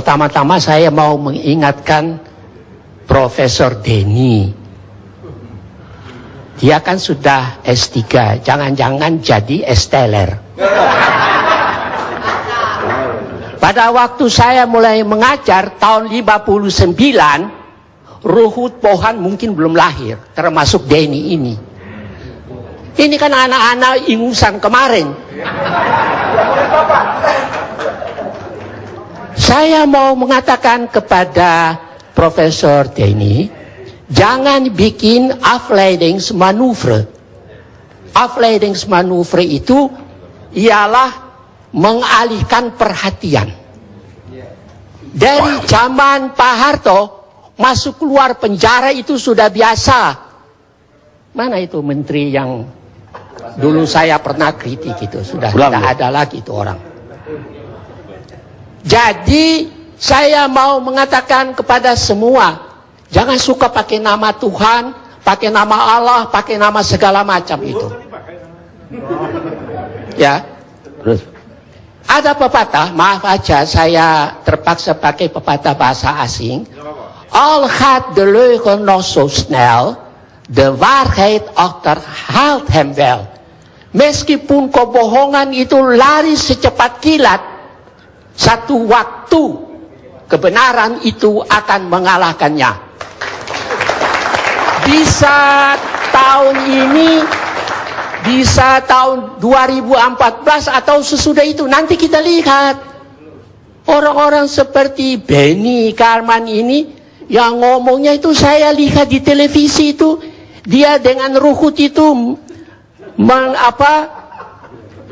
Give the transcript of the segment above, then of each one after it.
Pertama-tama saya mau mengingatkan Profesor Denny. Dia kan sudah S3, jangan-jangan jadi S-teler. Pada waktu saya mulai mengajar tahun 59, Ruhut Pohan mungkin belum lahir, termasuk Denny ini. Ini kan anak-anak ingusan kemarin. Saya mau mengatakan kepada Profesor Denny, jangan bikin afleidingsmanoeuvre. Afleidingsmanoeuvre itu ialah mengalihkan perhatian. Dari zaman Pak Harto, masuk keluar penjara itu sudah biasa. Mana itu menteri yang dulu saya pernah kritik itu? Sudah tidak ada lagi itu orang. Jadi saya mau mengatakan kepada semua, jangan suka pakai nama Tuhan, pakai nama Allah, pakai nama segala macam itu. Ya. Terus ada pepatah, maaf aja saya terpaksa pakai pepatah bahasa asing. Al gaat de leugen nog zo snel, de waarheid achterhaalt hem wel. Meskipun kebohongan itu lari secepat kilat, satu waktu kebenaran itu akan mengalahkannya. Bisa tahun ini, bisa tahun 2014 atau sesudah itu, nanti kita lihat. Orang-orang seperti Benny Karman ini, yang ngomongnya itu saya lihat di televisi itu, dia dengan Ruhut itu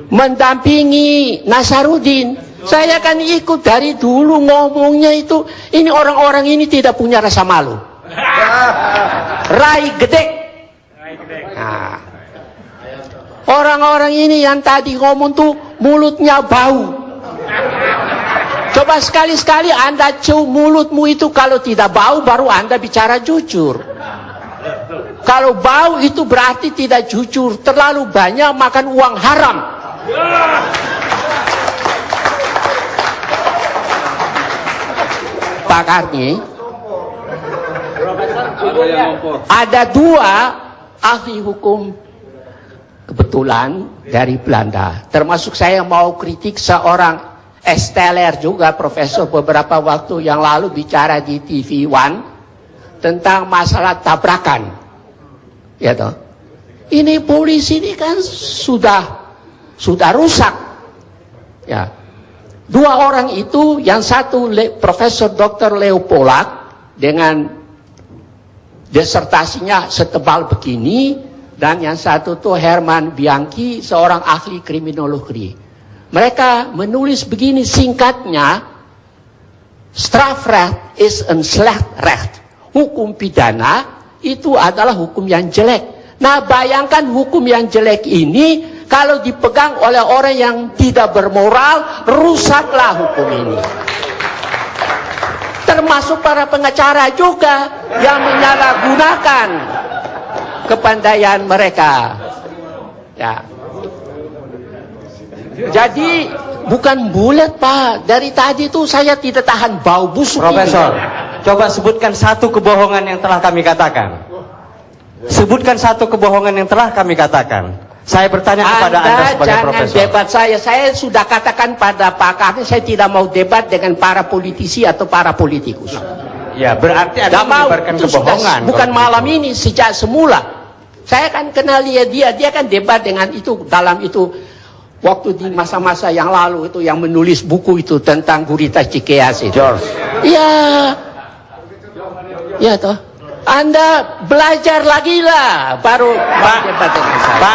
mendampingi Nasaruddin. Saya kan ikut dari dulu ngomongnya itu. Ini orang-orang ini tidak punya rasa malu. Rai gede. Nah, orang-orang ini yang tadi ngomong tuh mulutnya bau. Coba sekali-sekali Anda cium mulutmu itu, kalau tidak bau baru Anda bicara jujur. Kalau bau itu berarti tidak jujur. Terlalu banyak makan uang haram. Pak Karni, ada dua ahli hukum kebetulan dari Belanda. Termasuk saya mau kritik seorang S-teler juga, profesor, beberapa waktu yang lalu bicara di TV One tentang masalah tabrakan. Ya toh. Ini polisi ini kan sudah rusak. Ya. Dua orang itu, yang satu Profesor Dr. Leo Polak dengan disertasinya setebal begini, dan yang satu tuh Herman Bianchi, seorang ahli kriminologi. Mereka menulis begini singkatnya, strafrecht is een slecht recht. Hukum pidana itu adalah hukum yang jelek. Nah, bayangkan hukum yang jelek ini kalau dipegang oleh orang yang tidak bermoral, rusaklah hukum ini. Termasuk para pengacara juga yang menyalahgunakan kepandaian mereka. Ya. Jadi bukan bulat, Pak. Dari tadi tuh saya tidak tahan bau busuk. Profesor, coba sebutkan satu kebohongan yang telah kami katakan. Sebutkan satu kebohongan yang telah kami katakan. Saya bertanya kepada Anda sebagai profesor. Jangan debat saya sudah katakan pada Pak Karni, saya tidak mau debat dengan para politisi atau para politikus. Ya, berarti Anda menyebarkan kebohongan. Bukan malam ini, sejak semula. Saya kan kenal dia kan debat dengan itu, dalam itu, waktu di masa-masa yang lalu itu, yang menulis buku itu tentang Gurita Cikeas itu. George. Iya. Ya toh. Anda belajar lagi lah, baru debat dengan saya.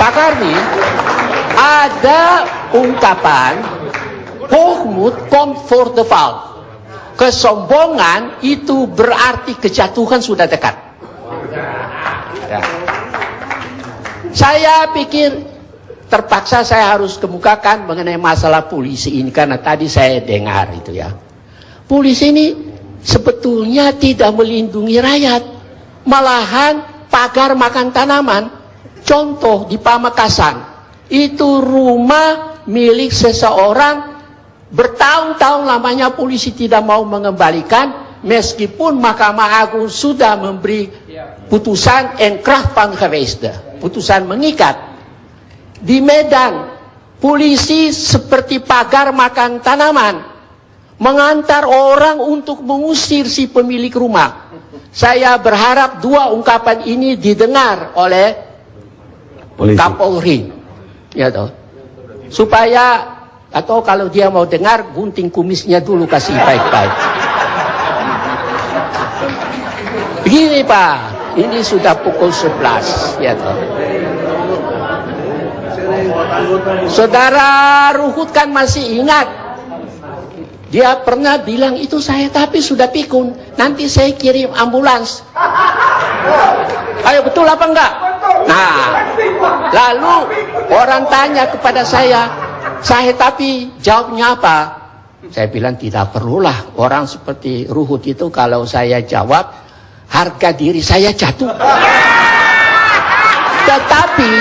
Pak Karni, ada ungkapan hoogmoed komt voor de val. Kesombongan itu berarti kejatuhan sudah dekat. Ya. Saya pikir terpaksa saya harus kemukakan mengenai masalah polisi ini, karena tadi saya dengar itu ya. Polisi ini sebetulnya tidak melindungi rakyat, malahan pagar makan tanaman. Contoh di Pamekasan, itu rumah milik seseorang Bertahun-tahun lamanya polisi tidak mau mengembalikan, meskipun Mahkamah Agung sudah memberi putusan enkrachtpanggeweesde, putusan mengikat. Di Medan, polisi seperti pagar makan tanaman, mengantar orang untuk mengusir si pemilik rumah. Saya berharap dua ungkapan ini didengar oleh Kapolri, ya toh, supaya, atau kalau dia mau dengar, gunting kumisnya dulu, kasih baik-baik. Begini Pak, ini sudah pukul 11, ya toh. Saudara Ruhut kan masih ingat, dia pernah bilang itu saya, tapi sudah pikun, nanti saya kirim ambulans. Ayo, betul apa enggak? Nah, lalu orang tanya kepada saya tapi jawabnya apa? Saya bilang tidak perlulah, orang seperti Ruhut itu kalau saya jawab, harga diri saya jatuh. Tetapi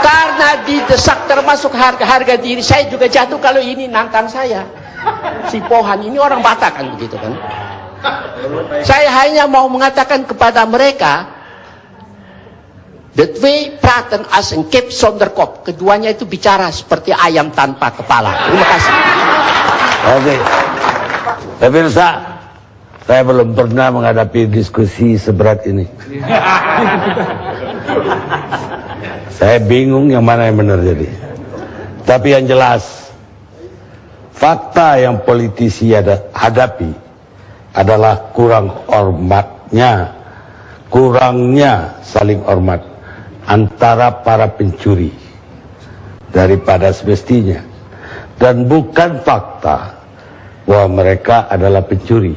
karena didesak termasuk harga diri saya juga jatuh kalau ini nantang saya. Si Pohan ini orang Batak kan begitu kan. Saya hanya mau mengatakan kepada mereka, the way praten as een kip zonder kop. Keduanya itu bicara seperti ayam tanpa kepala. Terima kasih. Oke. Pemirsa, saya belum pernah menghadapi diskusi seberat ini. Saya bingung yang mana yang benar jadi. Tapi yang jelas, fakta yang politisi hadapi adalah kurangnya saling hormat antara para pencuri daripada semestinya. Dan bukan fakta bahwa mereka adalah pencuri.